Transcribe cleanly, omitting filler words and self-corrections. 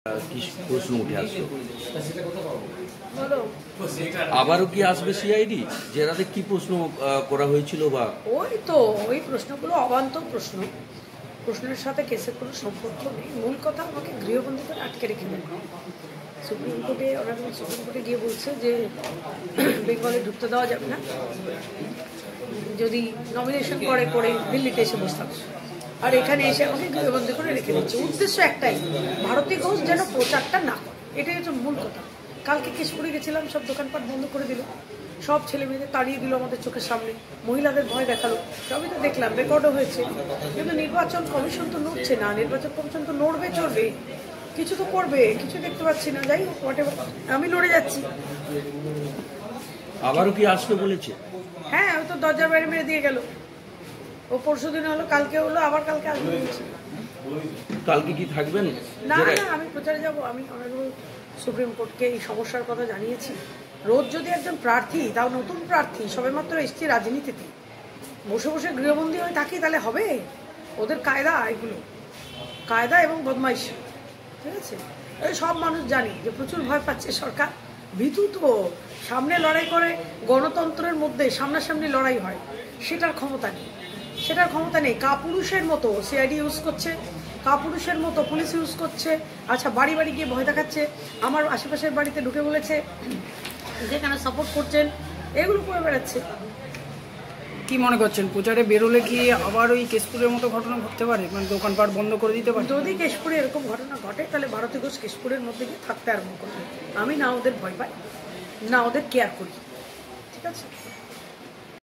কি প্রশ্ন উঠে আসলো, আবারও কি আসবে সিআইডি? জেরাতে কি প্রশ্ন করা হয়েছিল? বা ওই প্রশ্নগুলো অবান্তর প্রশ্ন, প্রশ্নের সাথে কেসের কোনো সম্পর্ক নেই। মূল কথা আমাকে গৃহবন্দী করে আটকে রেখে দেন। সুপ্রিম কোর্টে গিয়ে বলছে যে বেঙ্গলে ঢুকতে দেওয়া যাবে না, যদি নমিনেশন করে দিল্লিতে এসে বসে থাকবে, আর এখানে এসে আমাকে গৃহবন্দী করে রেখে দিচ্ছে। উদ্দেশ্য একটাই, ভারতী ঘোষ যেন প্রচারটা না করে, এটাই হচ্ছে মূল কথা। কালকে কেশপুরে গেছিলাম, সব দোকানপাট বন্ধ করে দিল, সব ছেলে মেয়েদের তাড়িয়ে দিল আমাদের চোখের সামনে, মহিলাদের ভয় দেখালো, সবই তো দেখলাম, রেকর্ডও হয়েছে। কিন্তু নির্বাচন কমিশন তো নড়ছে না, নির্বাচন কমিশন তো নড়বে চড়বে, কিছু তো করবে, কিছু দেখতে পাচ্ছি না। যাই হোক, আমি লড়ে যাচ্ছি। আবারও কি আসবে বলেছে? হ্যাঁ, ও তো দরজার বাইরে মেরে দিয়ে গেল। ও পরশুদিন হলো, কালকে হলো, আবার কালকে আসবে বলছে। কালকে কি থাকবেন? না, আমি প্রচারে যাব। আমি অনারেবল সুপ্রিম কোর্টকে এই সমস্যার কথা জানিয়েছি। রোজ যদি একজন প্রার্থী, তাও নতুন প্রার্থী, সবেমাত্র এসছে রাজনীতিতে, বসে বসে গৃহবন্দী হয়ে থাকি, তাহলে হবে? ওদের কায়দা এগুলো, কায়দা এবং বদমাইশি, ঠিক আছে? সব মানুষ জানি যে প্রচুর ভয় পাচ্ছে সরকার, ভীতু তো। সামনে লড়াই করে, গণতন্ত্রের মধ্যে সামনাসামনি লড়াই হয়, সেটার ক্ষমতা নেই। কাপুরুষের মতো সিআইডি ইউজ করছে, কাপুরুষের মতো পুলিশ ইউজ করছে। আচ্ছা, বাড়ি বাড়ি গিয়ে ভয় দেখাচ্ছে, আমার আশেপাশের বাড়িতে ঢুকে বলেছে যেখানে সাপোর্ট করছেন, এগুলো করে বেড়াচ্ছে। কি মনে করছেন, প্রচারে বেরোলে কি আবার ওই কেশপুরের মতো ঘটনা ঘটতে পারে? মানে দোকানপাট বন্ধ করে দিতে পারে? যদি কেশপুরে এরকম ঘটনা ঘটে, তাহলে ভারতী ঘোষ কেশপুরের মধ্যে গিয়ে থাকতে আরম্ভ করবে। আমি না ওদের ভয় পাই, না ওদের কেয়ার করি, ঠিক আছে?